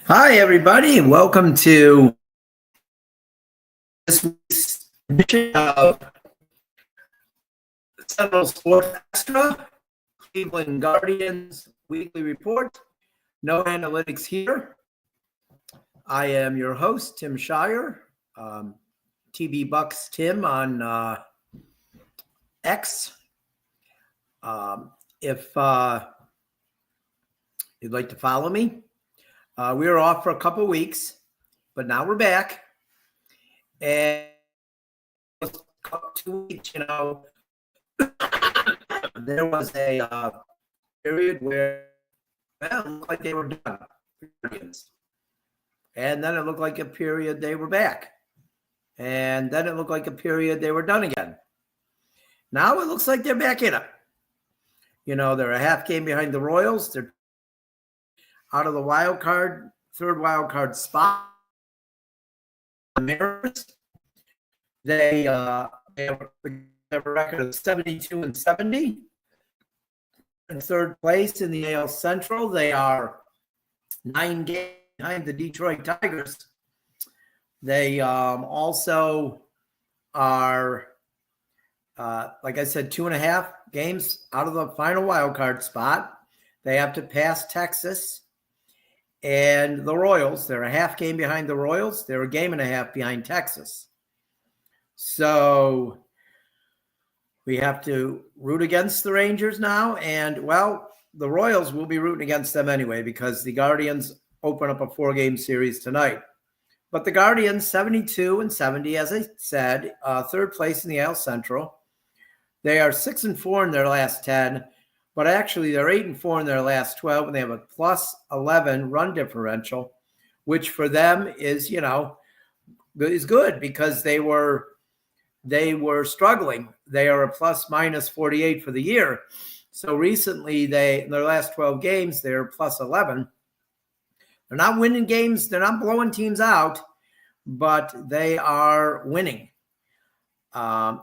Hi, everybody, and welcome to this week's edition of Sentinel Sports Extra, Cleveland Guardians Weekly Report. No analytics here. I am your host, Tim Shirer, TB Bucks Tim on X. If you'd like to follow me, we were off for a couple weeks, but now we're back. And 2 weeks, there was a period where it looked like they were done. And then it looked like a period they were back. And then it looked like a period they were done again. Now it looks like they're back in it. They're a half game behind the Royals. They're out of the third wild card spot. The Mariners, they have a record of 72-70. In third place in the AL Central, they are 9 games behind the Detroit Tigers. They also are, like I said, 2.5 games out of the final wild card spot. They have to pass Texas and the Royals. They're a half game behind the Royals. They're a game and a half behind Texas. So we have to root against the Rangers now. And, well, the Royals will be rooting against them anyway because the Guardians open up a 4-game series tonight. But the Guardians, 72-70, as I said, third place in the AL Central. They are 6-4 in their last 10. But actually, they're 8-4 in their last 12, and they have a plus 11 run differential, which for them is, is good because they were struggling. They are a plus minus 48 for the year. So recently, in their last 12 games, they're plus 11. They're not winning games. They're not blowing teams out, but they are winning. And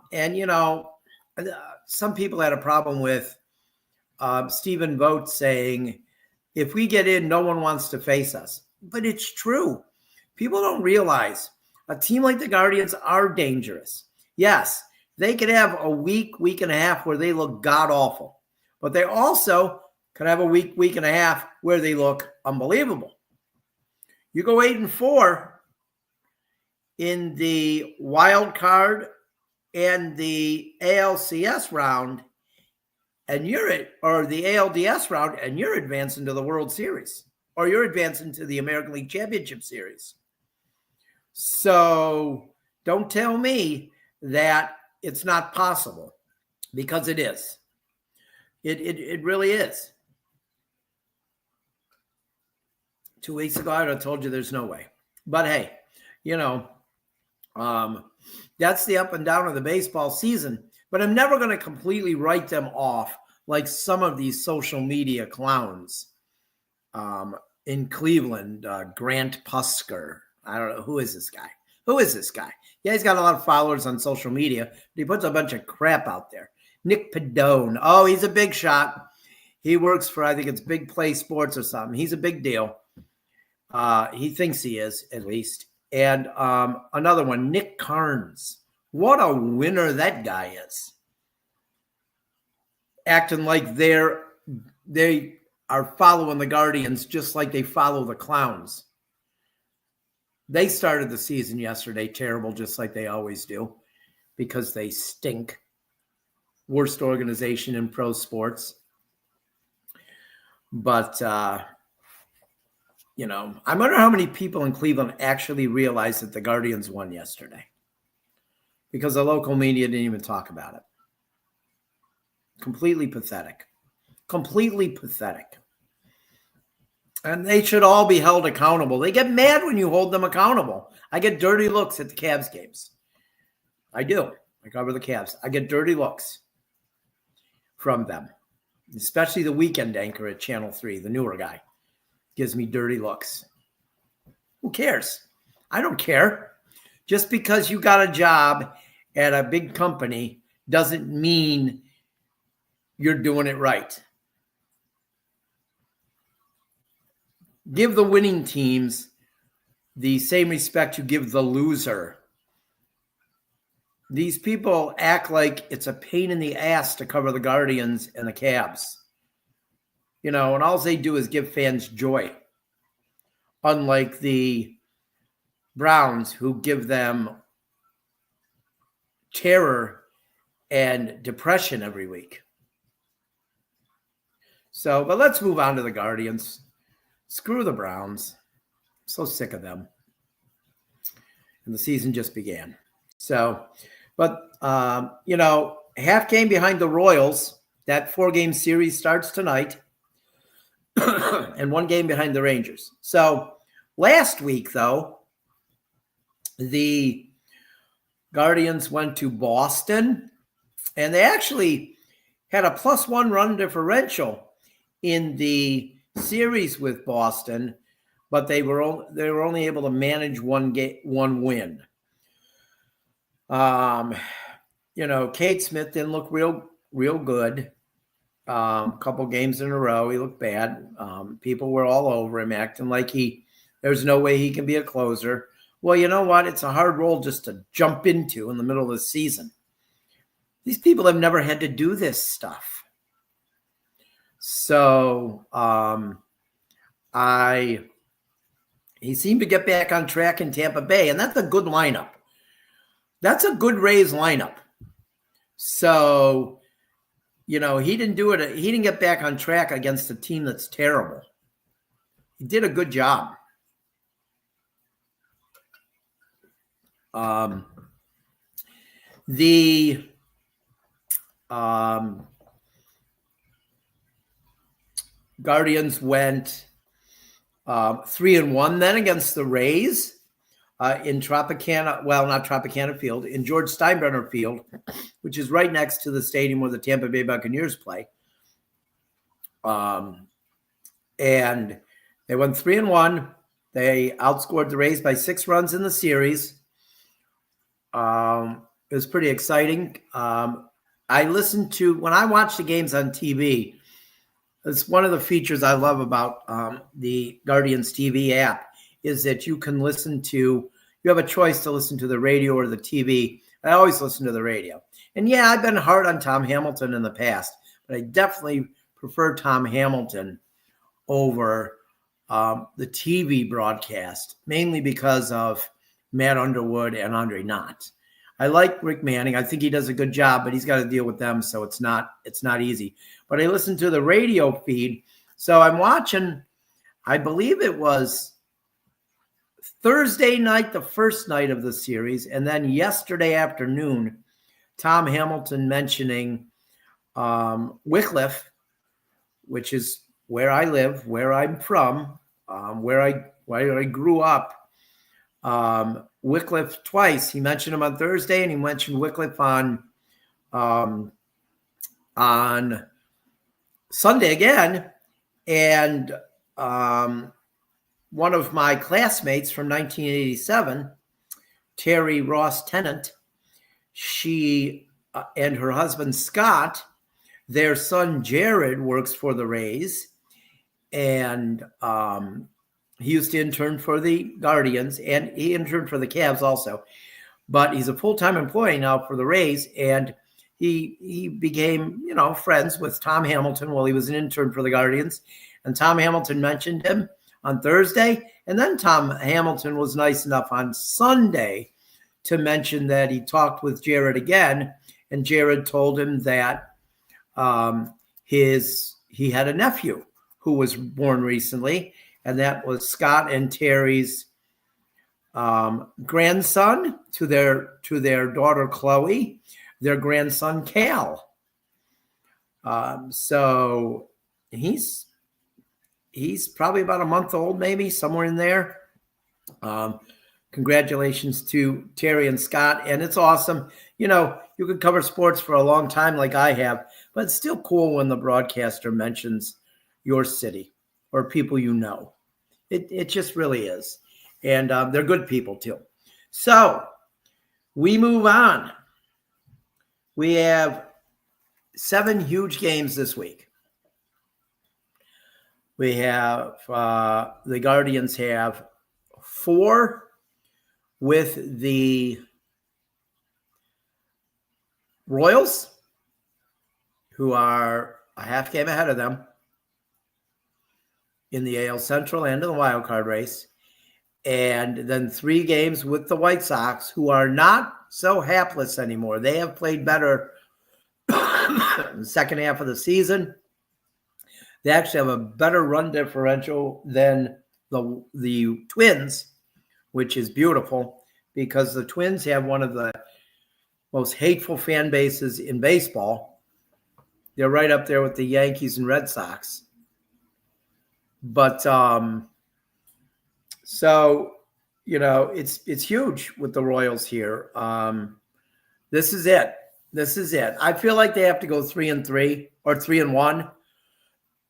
some people had a problem with Stephen Vogt saying, if we get in, no one wants to face us. But it's true. People don't realize a team like the Guardians are dangerous. Yes, they could have a week and a half where they look god-awful. But they also could have a week and a half where they look unbelievable. You go 8-4 in the wild card and the ALCS round, and the ALDS round, and you're advancing to the World Series, or you're advancing to the American League Championship Series. So don't tell me that it's not possible, because it is. It really is. 2 weeks ago, I would have told you there's no way. But hey, that's the up and down of the baseball season. But I'm never going to completely write them off like some of these social media clowns in Cleveland. Grant Pusker. I don't know. Who is this guy? Yeah, he's got a lot of followers on social media, but he puts a bunch of crap out there. Nick Padone. Oh, he's a big shot. He works for, I think it's Big Play Sports or something. He's a big deal. He thinks he is, at least. And another one, Nick Carnes. What a winner that guy is. Acting like they are following the Guardians just like they follow the clowns. They started the season yesterday terrible, just like they always do, because they stink. Worst organization in pro sports. But, I wonder how many people in Cleveland actually realized that the Guardians won yesterday, because the local media didn't even talk about it. Completely pathetic. And they should all be held accountable. They get mad when you hold them accountable. I get dirty looks at the Cavs games. I do. I cover the Cavs. I get dirty looks from them, especially the weekend anchor at Channel 3, the newer guy, gives me dirty looks. Who cares? I don't care. Just because you got a job at a big company doesn't mean you're doing it right. give the winning teams the same respect you give the loser. These people act like it's a pain in the ass to cover the Guardians and the Cavs. And all they do is give fans joy. Unlike the Browns, who give them terror and depression every week. But let's move on to the Guardians. Screw the Browns. I'm so sick of them. And the season just began. Half game behind the Royals. That 4-game series starts tonight. And 1 game behind the Rangers. So last week, though, the Guardians went to Boston, and they actually had a +1 run differential in the series with Boston, but they were only able to manage one win. Kate Smith didn't look real good. Couple games in a row, he looked bad. People were all over him, acting like there's no way he can be a closer. Well, you know what? It's a hard role just to jump into in the middle of the season. These people have never had to do this stuff. So he seemed to get back on track in Tampa Bay, and that's a good lineup. That's a good Rays lineup. So, he didn't do it. He didn't get back on track against a team that's terrible. He did a good job. The Guardians went 3-1 then against the Rays in Tropicana, not Tropicana Field, in George Steinbrenner Field, which is right next to the stadium where the Tampa Bay Buccaneers play. And they went 3-1. They outscored the Rays by 6 runs in the series. It was pretty exciting. When I watch the games on TV, it's one of the features I love about the Guardians TV app is that you have a choice to listen to the radio or the TV. I always listen to the radio. And yeah, I've been hard on Tom Hamilton in the past, but I definitely prefer Tom Hamilton over the TV broadcast, mainly because of Matt Underwood and Andre Knott. I like Rick Manning. I think he does a good job, but he's got to deal with them, so it's not easy. But I listen to the radio feed. So I'm watching, I believe it was Thursday night, the first night of the series, and then yesterday afternoon, Tom Hamilton mentioning Wycliffe, which is where I live, where I'm from, where I grew up. Wycliffe twice. He mentioned him on Thursday, and he mentioned Wycliffe on Sunday again. And one of my classmates from 1987, Terry Ross Tennant, she and her husband Scott, their son Jared works for the Rays, and he used to intern for the Guardians, and he interned for the Cavs also. But he's a full-time employee now for the Rays, and he became, friends with Tom Hamilton while he was an intern for the Guardians. And Tom Hamilton mentioned him on Thursday, and then Tom Hamilton was nice enough on Sunday to mention that he talked with Jared again, and Jared told him that he had a nephew who was born recently, and that was Scott and Terry's grandson to their daughter Chloe, their grandson Cal. So he's probably about a month old, maybe somewhere in there. Congratulations to Terry and Scott, and it's awesome. You could cover sports for a long time like I have, but it's still cool when the broadcaster mentions your city or people you know. It just really is. And they're good people too. So we move on. We have 7 huge games this week. We have the Guardians have 4 with the Royals, who are a half game ahead of them in the AL Central and in the wild card race. And then 3 games with the White Sox, who are not so hapless anymore. They have played better in the second half of the season. They actually have a better run differential than the Twins, which is beautiful because the Twins have one of the most hateful fan bases in baseball. They're right up there with the Yankees and Red Sox. But so, you know, it's huge with the Royals here. This is it. This is it. I feel like they have to go 3-3 or 3-1.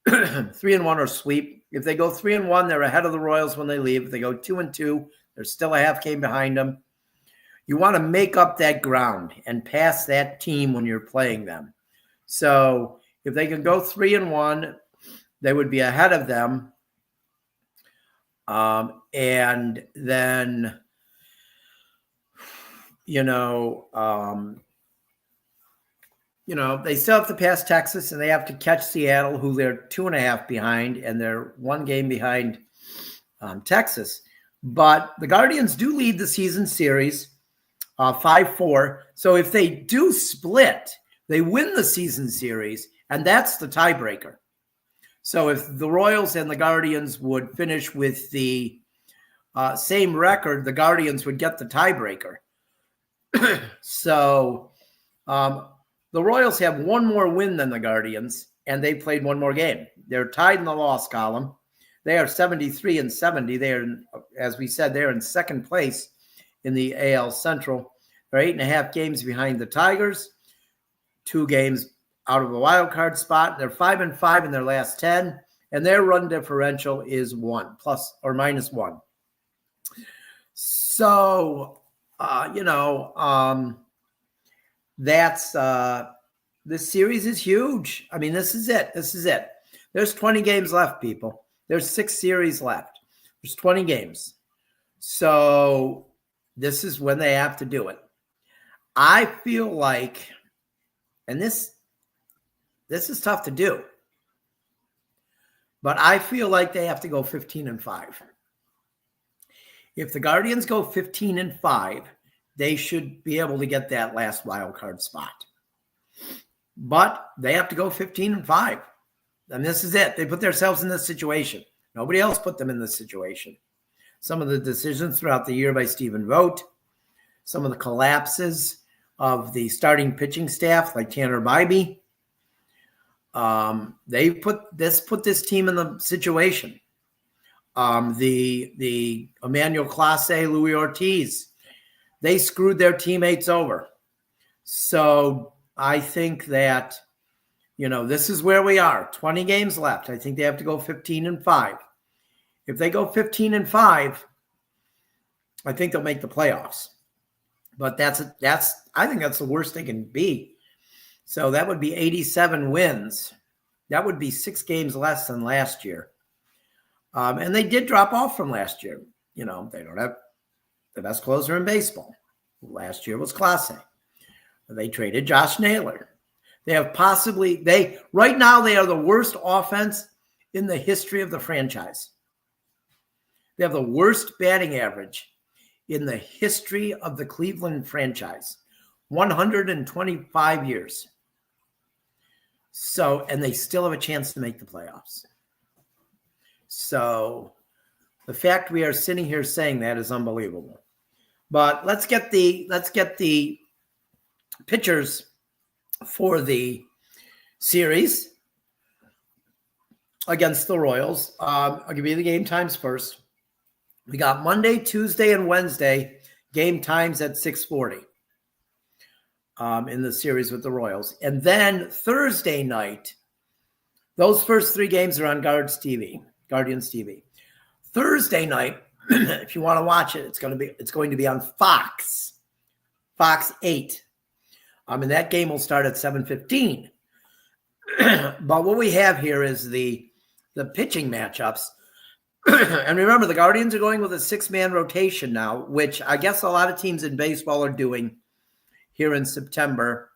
3-1 or sweep. If they go 3-1, they're ahead of the Royals when they leave. If they go 2-2, they're still a half game behind them. You want to make up that ground and pass that team when you're playing them. So if they can go 3-1, they would be ahead of them. And then, they still have to pass Texas and they have to catch Seattle, who they're 2.5 behind, and they're 1 game behind Texas. But the Guardians do lead the season series 5-4. So if they do split, they win the season series, and that's the tiebreaker. So if the Royals and the Guardians would finish with the same record, the Guardians would get the tiebreaker. So the Royals have 1 more win than the Guardians, and they played 1 more game. They're tied in the loss column. They are 73-70. They are, as we said, they're in second place in the AL Central. They're 8.5 games behind the Tigers, 2 games out of a wild card spot. They're 5-5 in their last 10, and their run differential is 1 plus or minus 1. So, that's this series is huge. I mean, this is it. This is it. There's 20 games left, people. There's 6 series left. There's 20 games. So this is when they have to do it. I feel like, and this is tough to do, but I feel like they have to go 15-5. If the Guardians go 15-5, they should be able to get that last wild card spot. But they have to go 15-5. And this is it. They put themselves in this situation. Nobody else put them in this situation. Some of the decisions throughout the year by Stephen Vogt, some of the collapses of the starting pitching staff like Tanner Bybee, they put this team in the situation. The Emmanuel Clase, Louis Ortiz, they screwed their teammates over. So I think that, this is where we are. 20 games left. I think they have to go 15-5. If they go 15-5, I think they'll make the playoffs. But I think that's the worst they can be. So that would be 87 wins. That would be 6 games less than last year. And they did drop off from last year. They don't have the best closer in baseball. Last year was Clase. They traded Josh Naylor. Right now they are the worst offense in the history of the franchise. They have the worst batting average in the history of the Cleveland franchise. 125 years. So, and they still have a chance to make the playoffs. So the fact we are sitting here saying that is unbelievable. But let's get the pitchers for the series against the Royals. I'll give you the game times first. We got Monday, Tuesday, and Wednesday game times at 6:40 in the series with the Royals. And then Thursday night, those first 3 games are on Guardians TV. Thursday night, if you want to watch it, it's going to be on Fox 8. And that game will start at 7:15. But what we have here is the the pitching matchups. And remember, the Guardians are going with a 6-man rotation now, which I guess a lot of teams in baseball are doing here in September,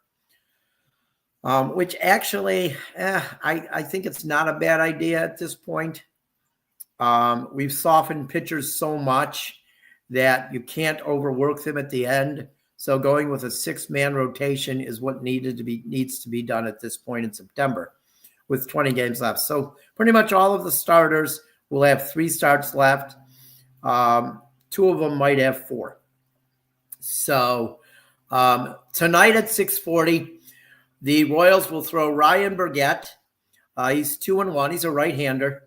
which actually, I think it's not a bad idea at this point. We've softened pitchers so much that you can't overwork them at the end. So going with a 6-man rotation is what needs to be done at this point in September with 20 games left. So pretty much all of the starters will have 3 starts left. 2 of them might have 4. So tonight at 6:40, the Royals will throw Ryan Burgett. He's 2-1. He's a right-hander.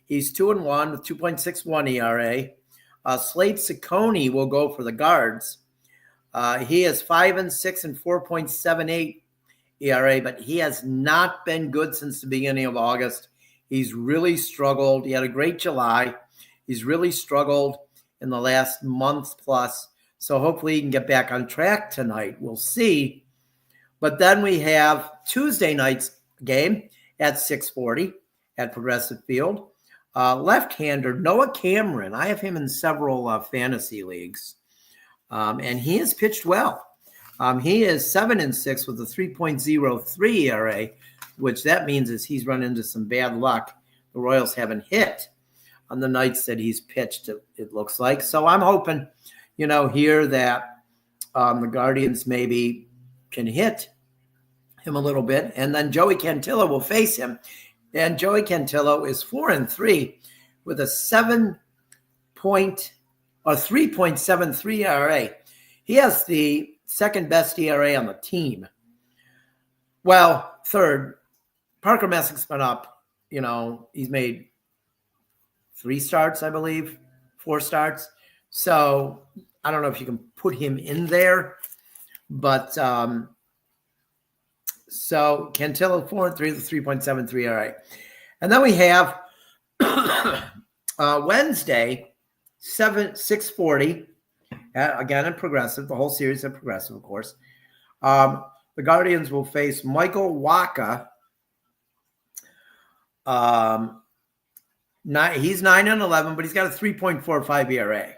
He's 2-1 with 2.61 ERA. Slade Ciccone will go for the guards. He is 5-6 and 4.78 ERA, but he has not been good since the beginning of August. He's really struggled. He had a great July. He's really struggled in the last month plus. So hopefully he can get back on track tonight. We'll see. But then we have Tuesday night's game at 6:40 at Progressive Field. Left-hander Noah Cameron. I have him in several fantasy leagues. And he has pitched well. He is 7-6 with a 3.03 ERA, which that means is he's run into some bad luck. The Royals haven't hit on the nights that he's pitched, it looks like. So I'm hoping, here that the Guardians maybe can hit him a little bit. And then Joey Cantillo will face him. And Joey Cantillo is 4-3 with a 3.73 ERA. He has the second best ERA on the team. Well, third. Parker Messick's been up. He's made 3 starts, I believe, 4 starts. So I don't know if you can put him in there. But so Cantillo 4-3 with 3.73 ERA. And then we have Wednesday, 6:40, again in Progressive, the whole series at Progressive, of course. The Guardians will face Michael Wacha. He's 9-11, but he's got a 3.45 ERA.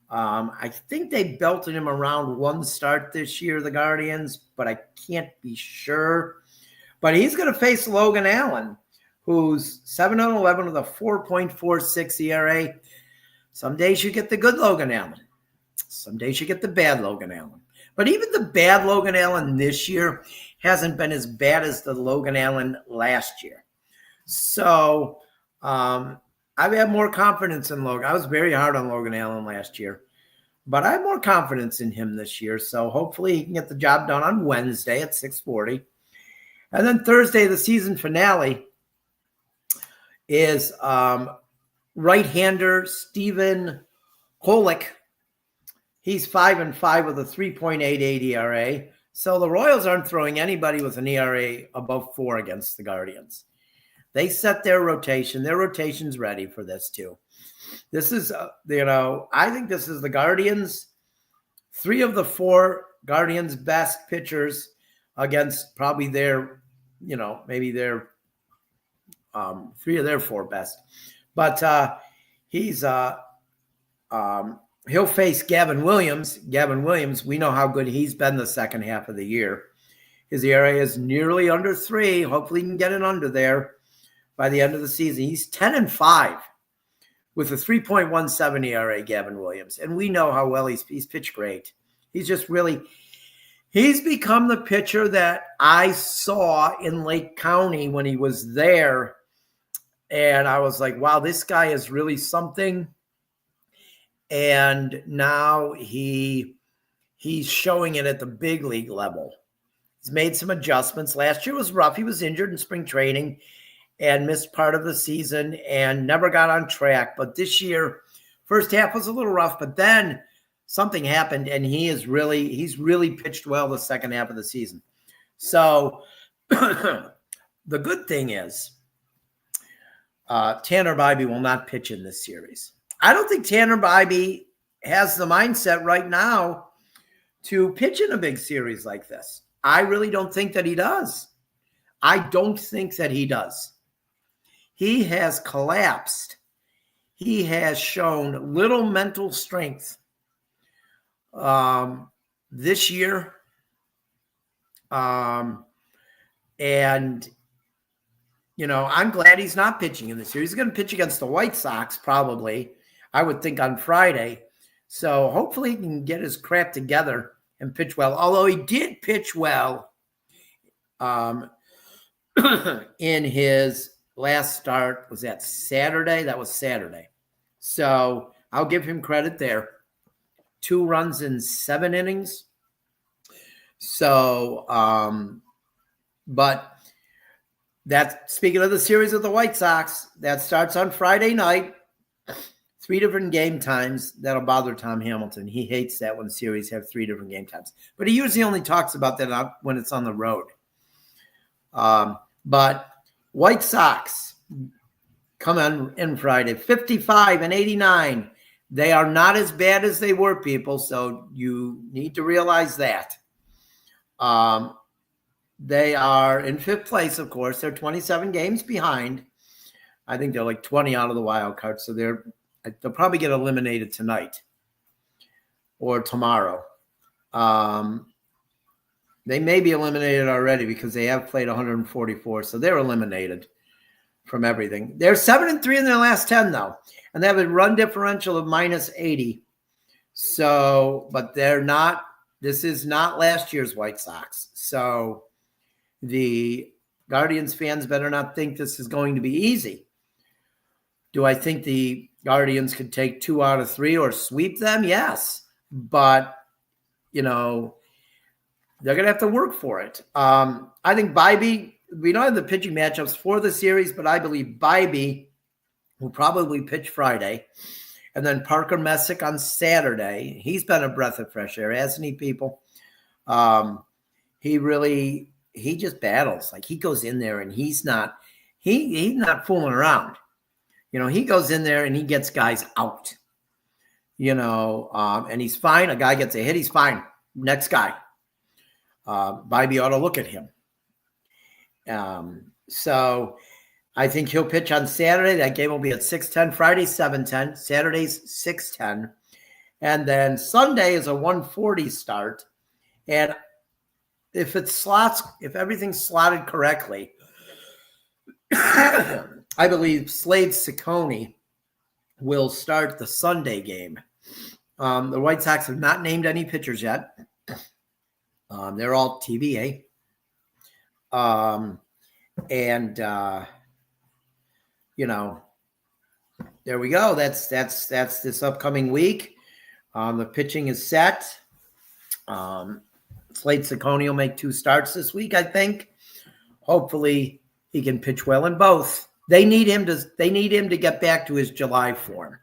I think they belted him around 1 start this year, the Guardians, but I can't be sure. But he's going to face Logan Allen, who's 7-11 with a 4.46 ERA. Some days you get the good Logan Allen. Some days you get the bad Logan Allen. But even the bad Logan Allen this year hasn't been as bad as the Logan Allen last year. So I have more confidence in Logan. I was very hard on Logan Allen last year, but I have more confidence in him this year. So hopefully he can get the job done on Wednesday at 6:40. And then Thursday, the season finale is right-hander Stephen Holick. He's 5-5 with a 3.88 ERA. So the Royals aren't throwing anybody with an ERA above 4 against the Guardians. They set their rotation. Their rotation's ready for this too. This is, I think this is the Guardians, 3 of the 4 Guardians' best pitchers against probably their, maybe their 3 of their 4 best. But he'll face Gavin Williams. Gavin Williams, we know how good he's been the second half of the year. His ERA is nearly under 3. Hopefully he can get it under there by the end of the season. He's 10-5 with a 3.17 ERA, Gavin Williams. And we know how well he's pitched great. He's just really – he's become the pitcher that I saw in Lake County when he was there. And I was like, wow, this guy is really something. And now he's showing it at the big league level. He's made some adjustments. Last year was rough. He was injured in spring training and missed part of the season and never got on track. But this year, first half was a little rough, but then something happened and he's really pitched well the second half of the season. So the good thing is Tanner Bybee will not pitch in this series. I don't think Tanner Bybee has the mindset right now to pitch in a big series like this. I really don't think that he does. I don't think that he does. he has collapsed. He has shown little mental strength this year. And, I'm glad he's not pitching in this series. He's going to pitch against the White Sox probably, I would think, on Friday. So hopefully he can get his crap together and pitch well. Although he did pitch well in his last start. Was that Saturday? That was Saturday. So I'll give him credit there. 2 runs in 7 innings. So, but that, speaking of the series with the White Sox, that starts on Friday night. 3 different game times. That'll bother Tom Hamilton. He hates that when series have 3 different game times. But he usually only talks about that when it's on the road. But White Sox come in Friday, 55 and 89. They are not as bad as they were, people. So you need to realize that. They are in 5th place, of course. They're 27 games behind. I think they're like 20 out of the wild card. So they'll probably get eliminated tonight or tomorrow. They may be eliminated already because they have played 144. So they're eliminated from everything. They're 7-3 in their last 10, though. And they have a run differential of minus 80. So, but they're not. This is not last year's White Sox. So the Guardians fans better not think this is going to be easy. Do I think the Guardians could take 2 out of 3 or sweep them? Yes. But, they're going to have to work for it. I think Bybee, we don't have the pitching matchups for the series, but I believe Bybee will probably pitch Friday. And then Parker Messick on Saturday. He's been a breath of fresh air, hasn't he, people? He just battles. Like, he goes in there and he's not fooling around. He goes in there and he gets guys out. And he's fine. A guy gets a hit, he's fine. Next guy. Bybee ought to look at him. So I think he'll pitch on Saturday. That game will be at 6:10. Friday, 7:10. Saturday's 6:10. And then Sunday is a 1:40 start. And if everything's slotted correctly, I believe Slade Ciccone will start the Sunday game. The White Sox have not named any pitchers yet. They're all TBA. There we go. That's this upcoming week. The pitching is set. Slade Ciccone will make 2 starts this week, I think. Hopefully he can pitch well in both. They need him to get back to his July form.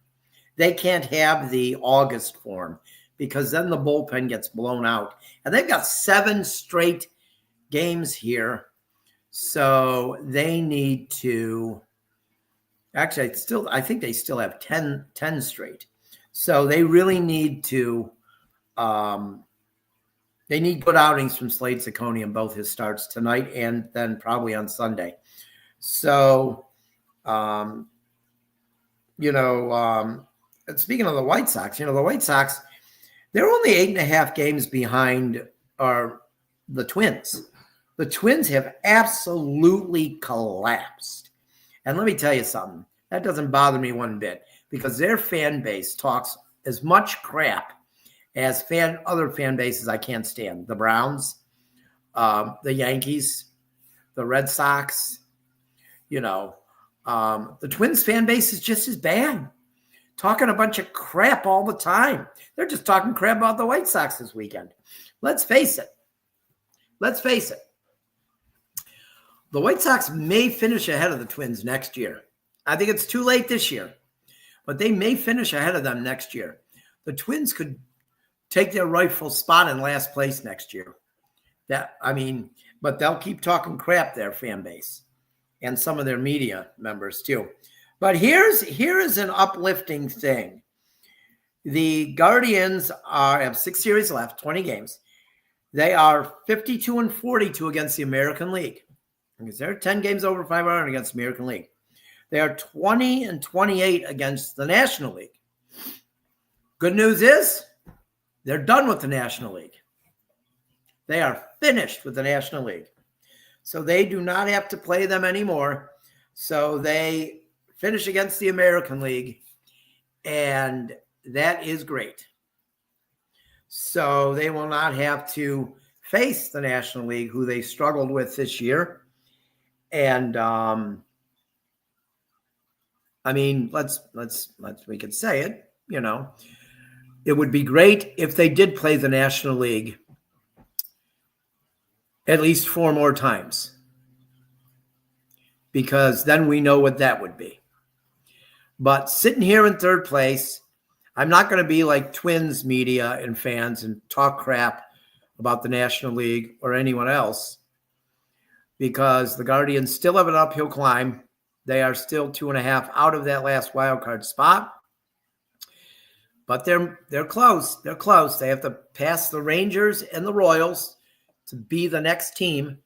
They can't have the August form because then the bullpen gets blown out. And they've got 7 straight games here. So they need to actually I think they still have 10 straight. So they really need to they need good outings from Slade Ciccone in both his starts tonight and then probably on Sunday. So speaking of the White Sox, the White Sox, they're only 8.5 games behind the Twins. The Twins have absolutely collapsed. And let me tell you something. That doesn't bother me one bit because their fan base talks as much crap as other fan bases I can't stand. The Browns, the Yankees, the Red Sox, the Twins fan base is just as bad. Talking a bunch of crap all the time. They're just talking crap about the White Sox this weekend. Let's face it. The White Sox may finish ahead of the Twins next year. I think it's too late this year, but they may finish ahead of them next year. The Twins could take their rightful spot in last place next year. But they'll keep talking crap, their fan base, and some of their media members too. But here is an uplifting thing. The Guardians have 6 series left, 20 games. They are 52 and 42 against the American League. Because they're 10 games over 500 against the American League. They are 20-28 against the National League. Good news is they're done with the National League. They are finished with the National League. So they do not have to play them anymore. So they finish against the American League, and that is great. So they will not have to face the National League, who they struggled with this year. And I mean, we could say it, you know. It would be great if they did play the National League at least 4 more times, because then we know what that would be. But sitting here in third place, I'm not going to be like Twins media and fans and talk crap about the National League or anyone else, because the Guardians still have an uphill climb. They are still 2.5 out of that last wild card spot. But they're close. They're close. They have to pass the Rangers and the Royals to be the next team.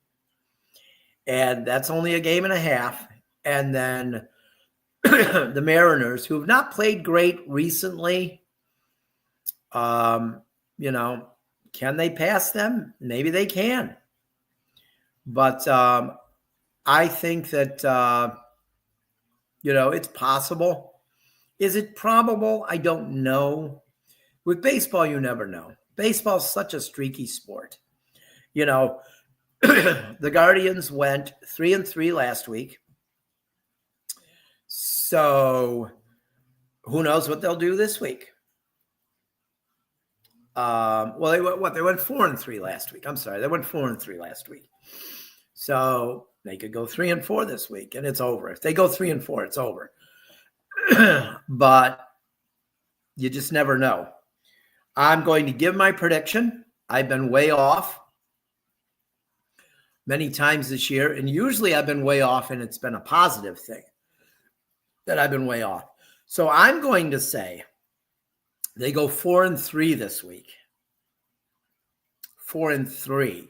And that's only a game and a half. And then the Mariners, who have not played great recently, you know, can they pass them? Maybe they can. But I think that, you know, it's possible. Is it probable? I don't know. With baseball, you never know. Baseball is such a streaky sport. You know, the Guardians went 3-3 last week. So who knows what they'll do this week? Well, they went 4-3 last week. I'm sorry, they went 4-3 last week. So they could go 3-4 this week, and it's over. If they go 3-4, it's over. But you just never know. I'm going to give my prediction. I've been way off many times this year, and usually I've been way off, and it's been a positive thing that I've been way off. So I'm going to say they go 4-3 this week. 4-3.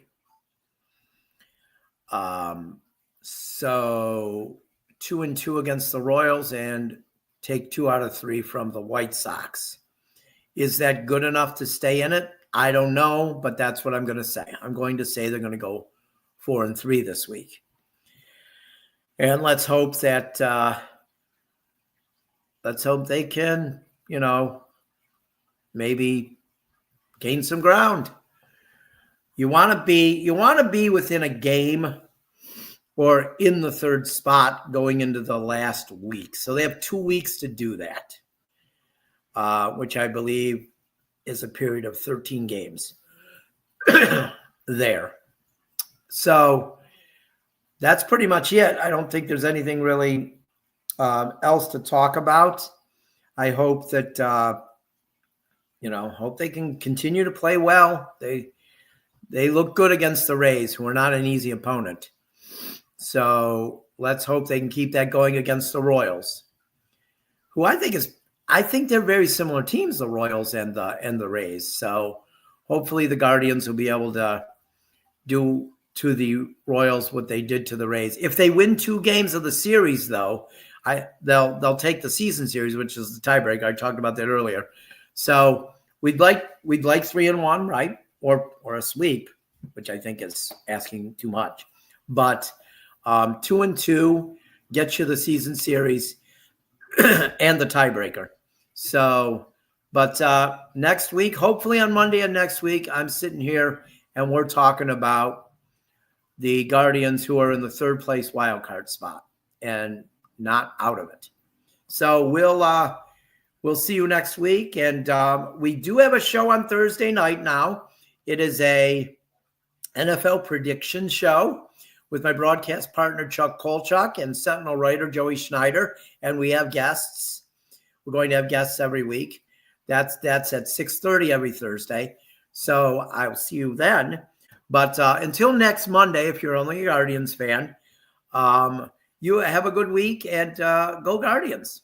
So 2-2 against the Royals and take 2 out of 3 from the White Sox. Is that good enough to stay in it? I don't know, but that's what I'm going to say. I'm going to say they're going to go 4-3 this week. And let's hope that they can, you know, maybe gain some ground. You want to be within a game or in the third spot going into the last week. So they have 2 weeks to do that, which I believe is a period of 13 games there. So that's pretty much it. I don't think there's anything really else to talk about. I hope that, hope they can continue to play well. They look good against the Rays, who are not an easy opponent. So let's hope they can keep that going against the Royals, who I think they're very similar teams, the Royals and the Rays. So hopefully the Guardians will be able to do to the Royals what they did to the Rays. If they win 2 games of the series, though, they'll take the season series, which is the tiebreaker. I talked about that earlier. So we'd like 3-1, right? Or a sweep, which I think is asking too much. But 2-2 gets you the season series and the tiebreaker. So, but next week, hopefully on Monday and next week, I'm sitting here and we're talking about the Guardians, who are in the third place wild card spot and not out of it. So we'll see you next week. And we do have a show on Thursday night now. It is a NFL prediction show with my broadcast partner, Chuck Kolchuk, and Sentinel writer, Joey Schneider. And we have guests. We're going to have guests every week. That's at 6:30 every Thursday. So I'll see you then. But until next Monday, if you're only a Guardians fan, you have a good week and go Guardians.